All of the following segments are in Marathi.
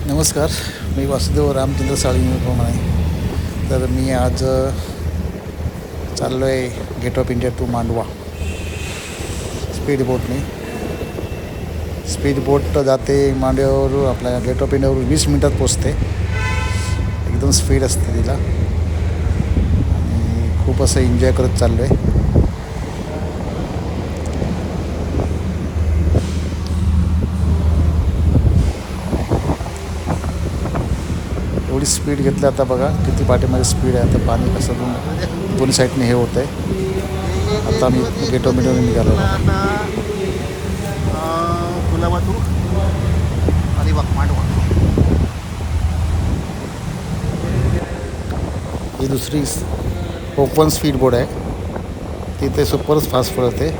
नमस्कार, मी वासुदेव रामचंद्र साळी तर मी आज चाललो आहे गेट ऑफ इंडिया टू मांडवा स्पीड बोटने. स्पीड बोट जाते मांडव्यावरून आपल्या गेट ऑफ इंडियावरून 20 मिनटात पोचते. एकदम स्पीड असते तिला आणि खूप असं एन्जॉय करत चाललो आहे. एवढी स्पीड घेतली आता बघा किती पाठीमध्ये स्पीड आहे. आता पाणी कसं दोन्ही साईडने हे होतं आहे. आता आम्ही गेट ऑफ इंडियावरून निघालो. ही दुसरी ओपन स्पीड बोट आहे. तिथे सुपरच फास्ट पळते.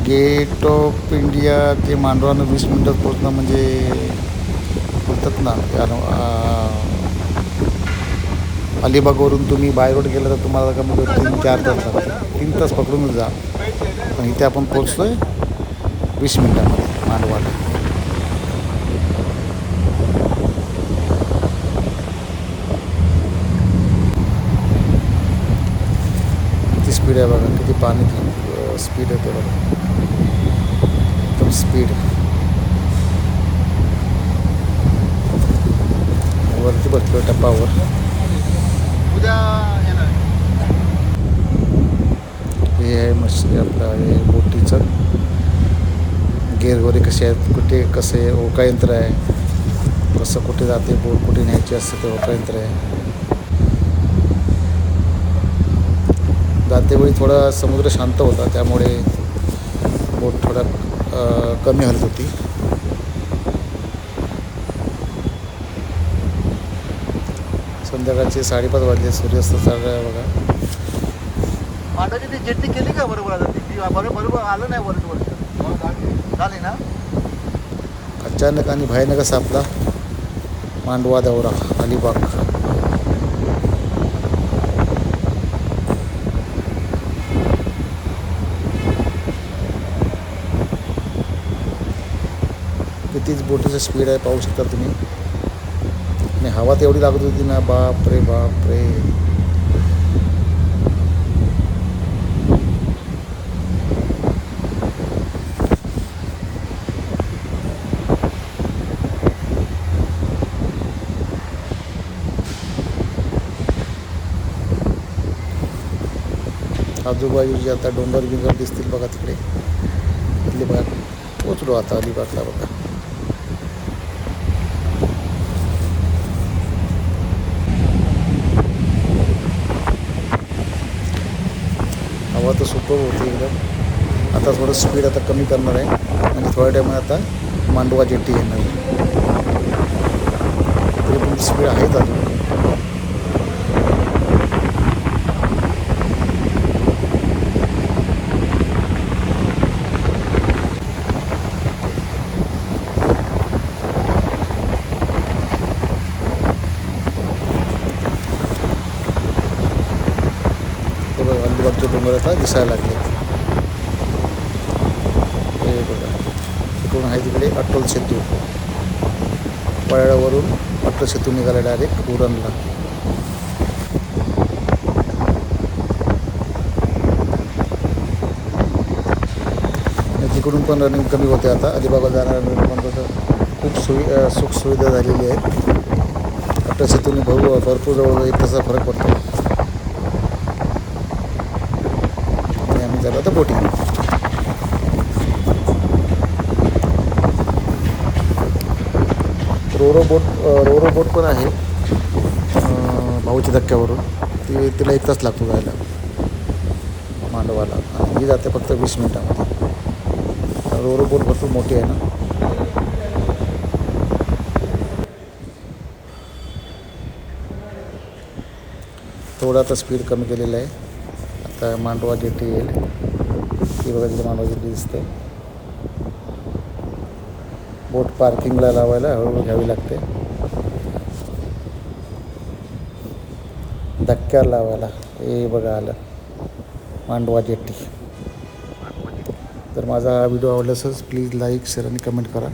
गेट ऑफ इंडिया ते मांडवानं 20 मिनटात पोचणं म्हणजे बोलतात ना. अलिबागवरून तुम्ही बाय रोड गेलं तर तुम्हाला कमी 3-4 तास लागतात. 3 तास पकडूनच जा. पण इथे आपण पोचलो आहे 20 मिनटामध्ये मांडवाला. किती स्पीड आहे बघा, किती पाणी स्पीड आहे ते बघा, एकदम स्पीड. वरती बसलो टप्पावर. हे आहे मशीन आपलं हे बोटीचं गेअर वगैरे कसे आहेत, कुठे कसे ओका यंत्र आहे, कसं कुठे जाते बोट, कुठे न्यायची असते ते ओका यंत्र आहे. जातेवेळी थोडा समुद्र शांत होता त्यामुळे बोट थोडा कमी हलत होती. संध्याकाळचे 5:30 वाजले, सूर्यास्त चालला आहे बघा. मांडवाची ती जेट्टी केली का बरोबर? आता ती बरोबर आलं नाही वर्ष झाले ना. अचानक आणि भयानक असा आपला मांडवा दौरा अलिबाग. कितीच बोटीचं स्पीड आहे पाहू शकता तुम्ही. आणि हवा तेवढी लागत होती ना, बाप रे बाप रे. आजूबाजूचे आता डोंगर बिंगर दिसतील बघा तिकडे. अलिबाग पोचलो आता अलिबागला बघा. हवा तर सुपर होती एकदम. आता थोडं स्पीड आता कमी करणार आहे म्हणजे थोड्या टायमात आता मांडवा जेट्टी येणार. तरी पण स्पीड आहेच अजून. अलिबागचे डोंगर आता दिसायला लागले. हे बघा तिकडून आहे तिकडे अटल सेतू. पळ्यावरून अटल सेतू निघाला डायरेक्ट उरणला. तिकडून पण रनिंग कमी होते आता. अलिबागला जाणाऱ्या पण खूप सुखसुविधा झालेली आहेत. अटल सेतूने भरपूर जवळ 1 तासाचा फरक पडतो. झालं तर बोटिंग. रोरो बोट पण आहे भाऊच्या धक्क्यावरून. तिला 1 तास लागतो जायला मांडवाला आणि ही जाते फक्त 20 मिनटामध्ये. रोरो बोट भरपूर मोठी आहे ना. थोडा आता स्पीड कमी केलेला आहे. आता मांडवा जेट्टी येईल. ती बघा तिथे मांडवा जेट्टी दिसते. बोट पार्किंगला लावायला हळूहळू घ्यावी लागते. धक्क्याला लावायला हे बघा आलं मांडवा जेट्टी. तर माझा व्हिडिओ आवडला असेल प्लीज लाईक शेअर आणि कमेंट करा.